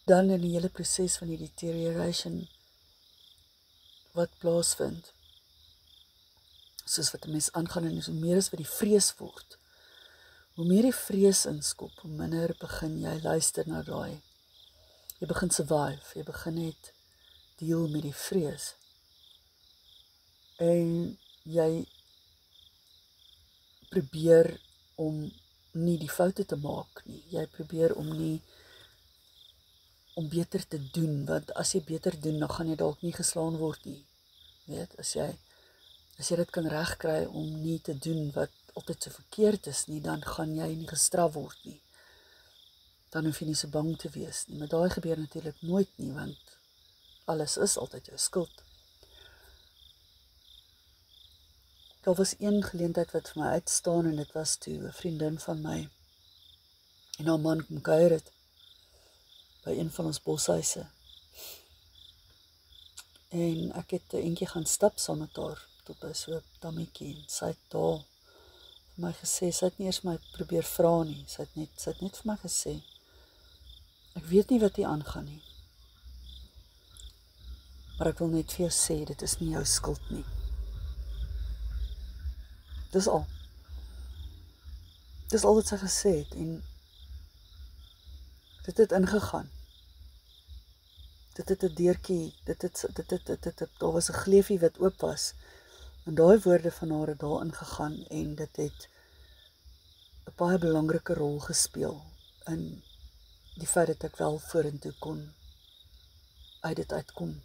dan in die hele proses van die deterioration wat plaasvind, soos wat 'n mens aangaan en hoe meer as wat die vrees word, hoe meer die vrees inskop, hoe minder begin jy luister na daai. Jy begin survive, jy begin net deel met die vrees. En jy probeer om nie die foute te maak nie. Jy probeer om beter te doen, want as jy beter doen, dan gaan jy dalk nie geslaan word nie. Weet, as jy dit kan regkry om nie te doen wat altyd so verkeerd is nie, dan gaan jy nie gestraf word nie. Dan hoef jy nie so bang te wees nie. Maar daai gebeur natuurlik nooit nie, want alles is altyd jou skuld. Daar was een geleentheid wat vir my uitstaan en dit was toe 'n vriendin van my en haar man kom kuier het by een van ons boshuise. En ek het 'n entjie gaan stap saam met haar tot by so 'n dammetjie en sy het daar vir my gesê, sy het nie eers my probeer vra nie, sy het net vir my gesê, ek weet nie wat hier aangaan nie, maar ek wil net vir jou sê, dit is nie jou skuld nie. Dis al. Dis al wat sy gesê het en dit het ingegaan. Dit het 'n deurtjie, daar was 'n gleufie wat oop was en daai woorde van haar het daar ingegaan en dit het 'n baie belangrike rol gespeel in die feit dat ek wel vorentoe kon uit dit uitkom.